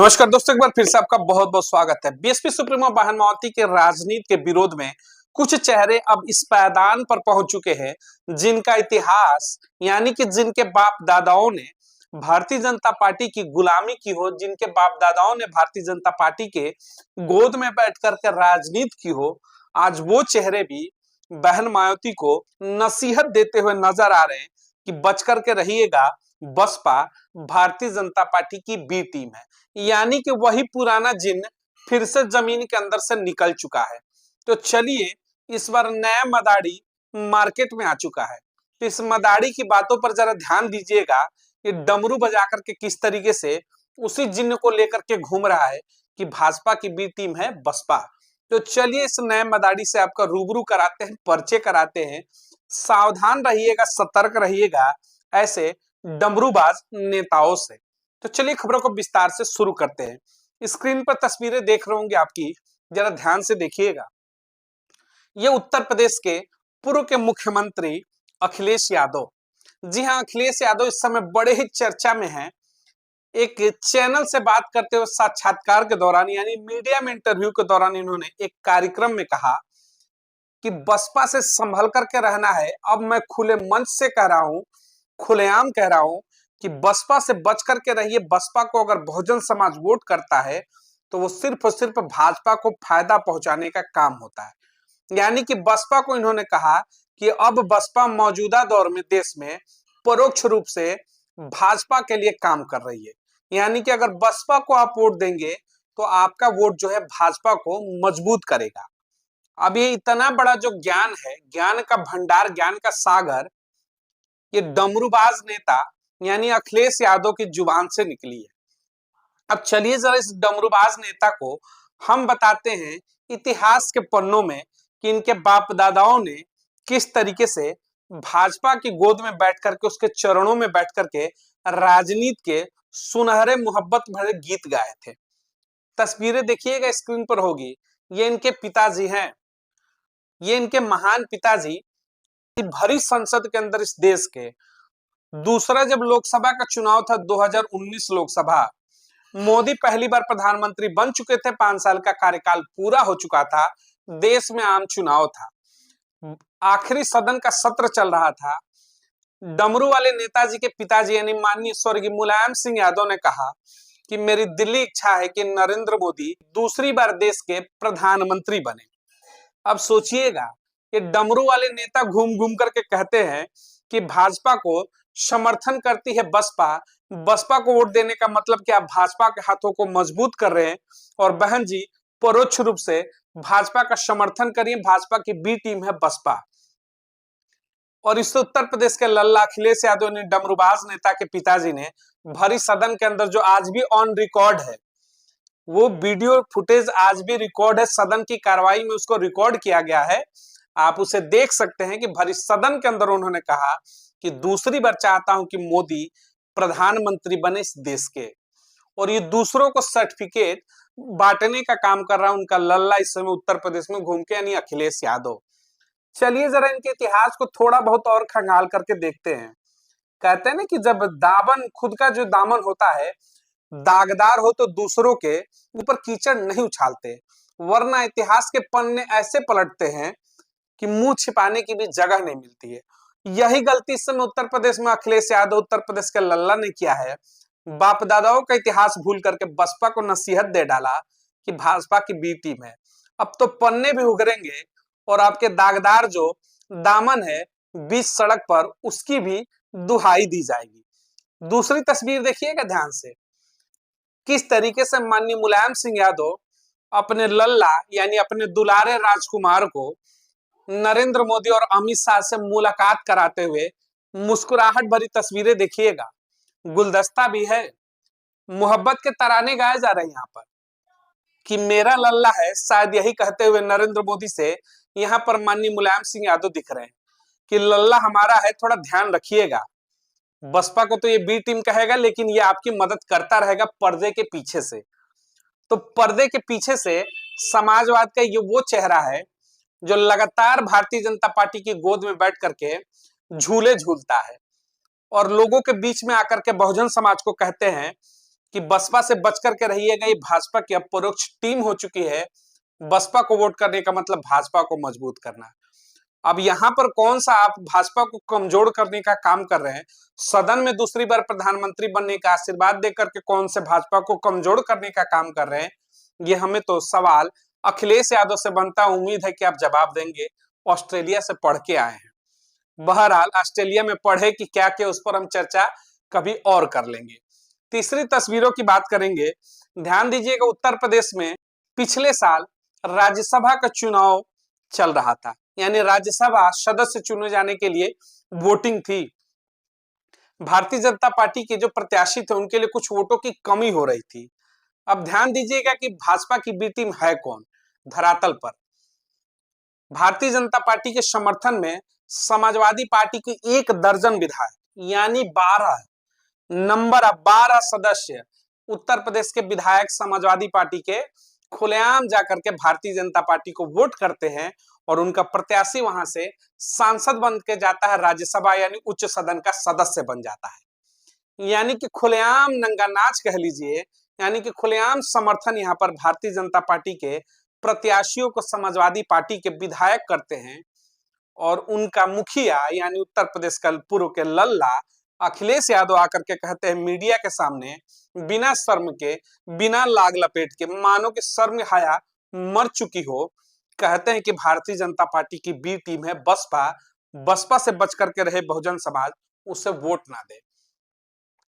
नमस्कार दोस्तों, एक बार फिर से आपका बहुत बहुत स्वागत है। बीएसपी सुप्रीमो बहन मायावती के राजनीति के विरोध में कुछ चेहरे अब इस पायदान पर पहुंच चुके हैं जिनका इतिहास यानी कि जिनके बाप दादाओं ने भारतीय जनता पार्टी की गुलामी की हो, जिनके बाप दादाओं ने भारतीय जनता पार्टी के गोद में बैठ करके राजनीति की हो, आज वो चेहरे भी बहन मायावती को नसीहत देते हुए नजर आ रहे हैं कि बच करके रहिएगा, बसपा भारतीय जनता पार्टी की बी टीम है। यानी कि वही पुराना जिन फिर से जमीन के अंदर से निकल चुका है। तो चलिए, इस बार नया मदारी मार्केट में आ चुका है, तो इस मदारी की बातों पर जरा ध्यान दीजिएगा कि डमरू बजा करके किस तरीके से उसी जिन्न को लेकर के घूम रहा है कि भाजपा की बी टीम है बसपा। तो चलिए, इस नए मदारी से आपका रूबरू कराते हैं, परिचय कराते हैं। सावधान रहिएगा, सतर्क रहिएगा ऐसे डमरूबाज नेताओं से। तो चलिए, खबरों को विस्तार से शुरू करते हैं। स्क्रीन पर तस्वीरें देख रहे होंगे आपकी, जरा ध्यान से देखिएगा। ये उत्तर प्रदेश के पूर्व के मुख्यमंत्री अखिलेश यादव, जी हाँ, अखिलेश यादव इस समय बड़े ही चर्चा में हैं। एक चैनल से बात करते हुए साक्षात्कार के दौरान यानी मीडिया में इंटरव्यू के दौरान इन्होंने एक कार्यक्रम में कहा कि बसपा से संभल करके रहना है। अब मैं खुले मंच से कह रहा हूं, खुलेआम कह रहा हूं कि बसपा से बच करके रहिए। बसपा को अगर बहुजन समाज वोट करता है तो वो सिर्फ और सिर्फ भाजपा को फायदा पहुंचाने का काम होता है। यानी कि बसपा को इन्होंने कहा कि अब बसपा मौजूदा दौर में देश में परोक्ष रूप से भाजपा के लिए काम कर रही है। यानी कि अगर बसपा को आप वोट देंगे तो आपका वोट जो है भाजपा को मजबूत करेगा। अब ये इतना बड़ा जो ज्ञान है, ज्ञान का भंडार, ज्ञान का सागर, ये डमरूबाज नेता यानी अखिलेश यादव की जुबान से निकली है। अब चलिए, जरा इस डमरूबाज नेता को हम बताते हैं इतिहास के पन्नों में कि इनके बाप दादाओं ने किस तरीके से भाजपा की गोद में बैठ करके, उसके चरणों में बैठ करके राजनीति के सुनहरे मोहब्बत भरे गीत गाए थे। तस्वीरें देखिएगा, स्क्रीन पर होगी। ये इनके पिताजी हैं, ये इनके महान पिताजी भरी संसद के अंदर इस देश के दूसरा जब लोकसभा का चुनाव था 2019 लोकसभा, मोदी पहली बार प्रधानमंत्री बन चुके थे, 5 साल का कार्यकाल पूरा हो चुका था, देश में आम चुनाव था, आखिरी सदन का सत्र चल रहा था। डमरू वाले नेताजी के पिताजी यानी माननीय स्वर्गीय मुलायम सिंह यादव ने कहा कि मेरी दिली इच्छा है कि नरेंद्र मोदी दूसरी बार देश के प्रधानमंत्री बने। अब सोचिएगा, ये डमरू वाले नेता घूम घूम करके कहते हैं कि भाजपा को समर्थन करती है बसपा, बसपा को वोट देने का मतलब कि आप भाजपा के हाथों को मजबूत कर रहे हैं। और बहन जी, परोक्ष रूप से भाजपा का समर्थन करिए, भाजपा की बी टीम है बसपा। और इस उत्तर प्रदेश के लल्ला अखिलेश यादव ने, डमरूबाज नेता के पिताजी ने भरी सदन के अंदर, जो आज भी ऑन रिकॉर्ड है, वो वीडियो फुटेज आज भी रिकॉर्ड है, सदन की कार्रवाई में उसको रिकॉर्ड किया गया है, आप उसे देख सकते हैं कि भरी सदन के अंदर उन्होंने कहा कि दूसरी बार चाहता हूं कि मोदी प्रधानमंत्री बने इस देश के। और ये दूसरों को सर्टिफिकेट बांटने का काम कर रहा है उनका लल्ला इस समय उत्तर प्रदेश में घूम के, यानी अखिलेश यादव। चलिए, जरा इनके इतिहास को थोड़ा बहुत और खंगाल करके देखते हैं। कहते हैं ना कि जब दामन, खुद का जो दामन होता है दागदार हो, तो दूसरों के ऊपर कीचड़ नहीं उछालते, वरना इतिहास के पन्ने ऐसे पलटते हैं कि मुंह छिपाने की भी जगह नहीं मिलती है। यही गलती इस समय उत्तर प्रदेश में अखिलेश यादव, उत्तर प्रदेश के लल्ला ने किया है। बाप दादाओं का इतिहास भूल करके बसपा को नसीहत दे डाला कि भाजपा की बी टीम है। अब तो पन्ने भी उगरेंगे और आपके दागदार जो दामन है बीच सड़क पर, उसकी भी दुहाई दी जाएगी। दूसरी तस्वीर देखिएगा ध्यान से, किस तरीके से माननीय मुलायम सिंह यादव अपने लल्ला यानी अपने दुलारे राजकुमार को नरेंद्र मोदी और अमित शाह से मुलाकात कराते हुए मुस्कुराहट भरी तस्वीरें देखिएगा। गुलदस्ता भी है, मोहब्बत के तराने गाए जा रहे हैं यहाँ पर कि मेरा लल्ला है। शायद यही कहते हुए नरेंद्र मोदी से यहाँ पर माननीय मुलायम सिंह यादव दिख रहे हैं कि लल्ला हमारा है, थोड़ा ध्यान रखिएगा। बसपा को तो ये बी टीम कहेगा, लेकिन ये आपकी मदद करता रहेगा पर्दे के पीछे से। तो पर्दे के पीछे से समाजवाद का ये वो चेहरा है जो लगातार भारतीय जनता पार्टी की गोद में बैठ करके झूले झूलता है और लोगों के बीच में आकर के बहुजन समाज को कहते हैं कि बसपा से बच करके रहिएगा, ये भाजपा की अब परोक्ष टीम हो चुकी है। बसपा को वोट करने का मतलब भाजपा को मजबूत करना। अब यहाँ पर कौन सा आप भाजपा को कमजोर करने का काम कर रहे हैं, सदन में दूसरी बार प्रधानमंत्री बनने का आशीर्वाद देकर के कौन से भाजपा को कमजोर करने का काम कर रहे हैं, ये हमें तो सवाल अखिलेश यादव से बनता। उम्मीद है कि आप जवाब देंगे। ऑस्ट्रेलिया से पढ़ के आए हैं। बहरहाल ऑस्ट्रेलिया में पढ़े कि क्या क्या, उस पर हम चर्चा कभी और कर लेंगे। तीसरी तस्वीरों की बात करेंगे। ध्यान दीजिएगा, उत्तर प्रदेश में पिछले साल राज्यसभा का चुनाव चल रहा था, यानी राज्यसभा सदस्य चुने जाने के लिए वोटिंग थी। भारतीय जनता पार्टी के जो प्रत्याशी थे उनके लिए कुछ वोटों की कमी हो रही थी। अब ध्यान दीजिएगा कि भाजपा की बी टीम है कौन धरातल पर। भारतीय जनता पार्टी के समर्थन में समाजवादी पार्टी की 1 दर्जन विधायक, यानी 12 सदस्य उत्तर प्रदेश के विधायक समाजवादी पार्टी के खुलेआम जाकर के भारतीय जनता पार्टी को वोट करते हैं और उनका प्रत्याशी वहां से सांसद बन के जाता है, राज्यसभा यानी उच्च सदन का सदस्य बन जाता है। यानी कि खुलेआम नंगा नाच कह लीजिए, यानी कि खुलेआम समर्थन यहाँ पर भारतीय जनता पार्टी के प्रत्याशियों को समाजवादी पार्टी के विधायक करते हैं। और उनका मुखिया यानी उत्तर प्रदेश का पूर्व के लल्ला अखिलेश यादव आकर के कहते हैं मीडिया के सामने, बिना शर्म के, बिना लाग लपेट के, मानो कि शर्म हया मर चुकी हो, कहते हैं कि भारतीय जनता पार्टी की बी टीम है बसपा, बसपा से बच करके रहे बहुजन समाज, उसे वोट ना दे।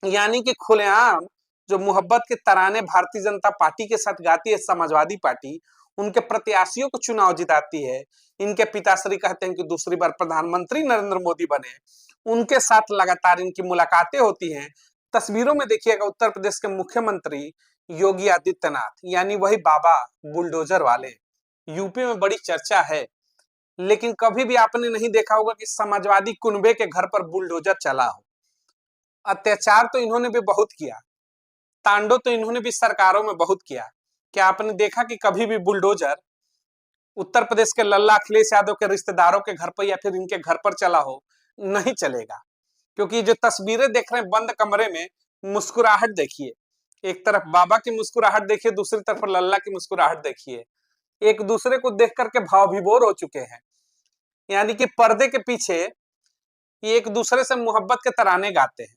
यानी कि खुलेआम जो मोहब्बत के तराने भारतीय जनता पार्टी के साथ गाती है समाजवादी पार्टी, उनके प्रत्याशियों को चुनाव जिताती है। इनके पिताश्री कहते हैं कि दूसरी बार प्रधानमंत्री नरेंद्र मोदी बने, उनके साथ लगातार इनकी मुलाकातें होती हैं। तस्वीरों में देखिएगा उत्तर प्रदेश के मुख्यमंत्री योगी आदित्यनाथ, यानी वही बाबा बुलडोजर वाले, यूपी में बड़ी चर्चा है। लेकिन कभी भी आपने नहीं देखा होगा कि समाजवादी कुनबे के घर पर बुलडोजर चला हो। अत्याचार तो इन्होंने भी बहुत किया, तांडव तो इन्होंने भी सरकारों में बहुत किया। क्या आपने देखा कि कभी भी बुलडोजर उत्तर प्रदेश के लल्ला अखिलेश यादव के रिश्तेदारों के घर पर या फिर इनके घर पर चला हो? नहीं चलेगा। क्योंकि जो तस्वीरें देख रहे हैं बंद कमरे में, मुस्कुराहट देखिए, एक तरफ बाबा की मुस्कुराहट देखिए, दूसरी तरफ लल्ला की मुस्कुराहट देखिए, एक दूसरे को देख करके भाव विभोर हो चुके हैं। यानी कि पर्दे के पीछे ये एक दूसरे से मोहब्बत के तराने गाते हैं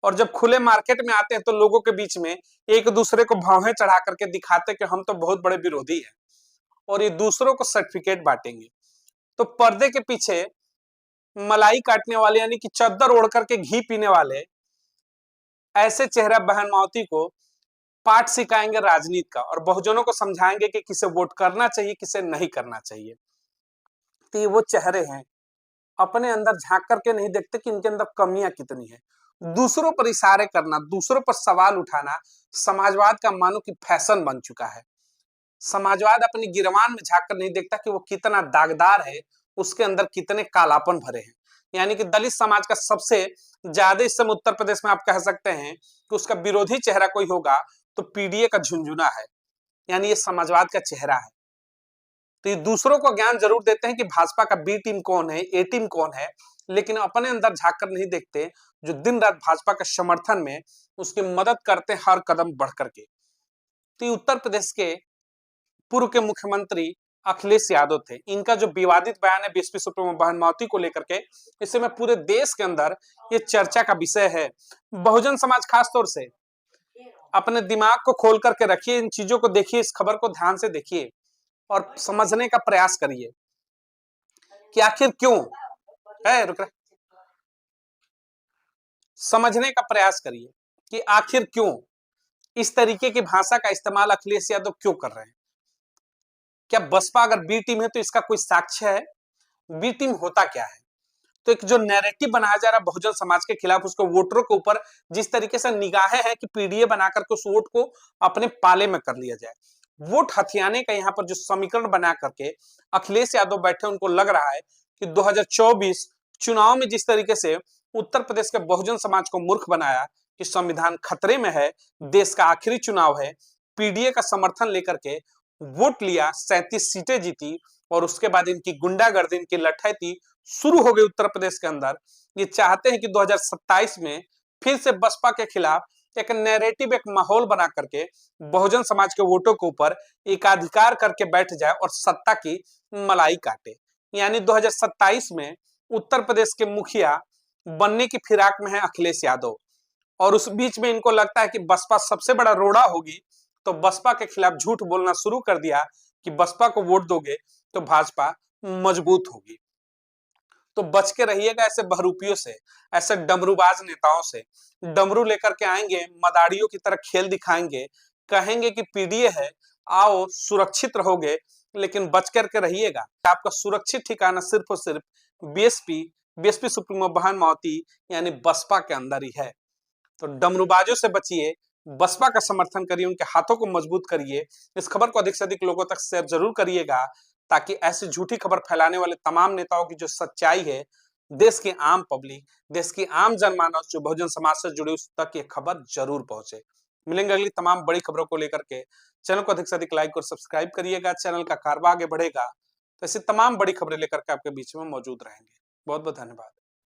और जब खुले मार्केट में आते हैं तो लोगों के बीच में एक दूसरे को भावें चढ़ा करके दिखाते कि हम तो बहुत बड़े विरोधी हैं और ये दूसरों को सर्टिफिकेट बांटेंगे। तो पर्दे के पीछे मलाई काटने वाले, यानी कि चद्दर ओढ़ करके घी पीने वाले ऐसे चेहरा बहन मावती को पाठ सिखाएंगे राजनीति का और बहुजनों को समझाएंगे कि किसे वोट करना चाहिए, किसे नहीं करना चाहिए। तो ये वो चेहरे हैं, अपने अंदर झांक करके नहीं देखते कि इनके अंदर कमियां कितनी है। दूसरों पर इशारे करना, दूसरों पर सवाल उठाना समाजवाद का मानो कि फैशन बन चुका है। समाजवाद अपनी गिरवान में झांक कर नहीं देखता कि वो कितना दागदार है, उसके अंदर कितने कालापन भरे हैं। यानी कि दलित समाज का सबसे ज्यादा इस समय उत्तर प्रदेश में आप कह सकते हैं कि उसका विरोधी चेहरा कोई होगा तो पीडीए का झुंझुना है, यानी ये समाजवाद का चेहरा है। तो ये दूसरों को ज्ञान जरूर देते हैं कि भाजपा का बी टीम कौन है, ए टीम कौन है, लेकिन अपने अंदर झांक कर नहीं देखते, जो दिन रात भाजपा के समर्थन में उसकी मदद करते हैं हर कदम बढ़ करके। तो ये उत्तर प्रदेश के पूर्व के मुख्यमंत्री अखिलेश यादव थे। इनका जो विवादित बयान है बीएसपी सुप्रीमो बहन मावती को लेकर के, इस समय पूरे देश के अंदर ये चर्चा का विषय है। बहुजन समाज खास तौर से अपने दिमाग को खोल करके रखिए, इन चीजों को देखिए, इस खबर को ध्यान से देखिए और समझने का प्रयास करिए कि आखिर क्यों है, रुक रहा, समझने का प्रयास करिए कि आखिर क्यों इस तरीके की भाषा का इस्तेमाल अखिलेश यादव क्यों कर रहे हैं। क्या बसपा अगर बी टीम है तो इसका कोई साक्ष्य है? बी टीम होता क्या है? तो एक जो नैरेटिव बनाया जा रहा है बहुजन समाज के खिलाफ, उसको वोटरों के ऊपर जिस तरीके से निगाहें हैं कि पीडीए बना करके उस वोट को अपने पाले में कर लिया जाए, वोट हथियाने का यहाँ पर जो समीकरण बना करके अखिलेश यादव बैठे, उनको लग रहा है कि 2024 चुनाव में जिस तरीके से उत्तर प्रदेश के बहुजन समाज को मूर्ख बनाया कि संविधान खतरे में है, देश का आखिरी चुनाव है, पीडीए का समर्थन लेकर के वोट लिया, 37 सीटें जीती और उसके बाद इनकी गुंडागर्दी, इनकी लठैती शुरू हो गई उत्तर प्रदेश के अंदर। ये चाहते हैं कि 2027 में फिर से बसपा के खिलाफ एक नैरेटिव, एक माहौल बना करके बहुजन समाज के वोटों के ऊपर एकाधिकार करके बैठ जाए और सत्ता की मलाई काटे। यानी 2027 में उत्तर प्रदेश के मुखिया बनने की फिराक में है अखिलेश यादव, और उस बीच में इनको लगता है कि बसपा सबसे बड़ा रोड़ा होगी, तो बसपा के खिलाफ झूठ बोलना शुरू कर दिया कि बसपा को वोट दोगे तो भाजपा मजबूत होगी। तो बच के रहिएगा ऐसे बहरूपियों से, ऐसे डमरूबाज नेताओं से। डमरू लेकर के आएंगे, मदारियों की तरह खेल दिखाएंगे, कहेंगे कि पीडीए है, आओ सुरक्षित रहोगे, लेकिन बच करके रहिएगा। आपका सुरक्षित ठिकाना सिर्फ और सिर्फ बीएसपी सुप्रीमो बहन मावती यानी बसपा के अंदर ही है। तो डमरूबाजों से बचिए, बसपा का समर्थन करिए, उनके हाथों को मजबूत करिए। इस खबर को अधिक से अधिक लोगों तक शेयर जरूर करिएगा, ताकि ऐसी झूठी खबर फैलाने वाले तमाम नेताओं की जो सच्चाई है, देश की आम पब्लिक, देश की आम जनमानस जो बहुजन समाज से जुड़ी, उस तक ये खबर जरूर पहुंचे। मिलेंगे अगली तमाम बड़ी खबरों को लेकर के। चैनल को अधिक से अधिक लाइक और सब्सक्राइब करिएगा, चैनल का कारवा आगे बढ़ेगा तो ऐसी तमाम बड़ी खबरें लेकर के आपके बीच में मौजूद रहेंगे। बहुत बहुत धन्यवाद।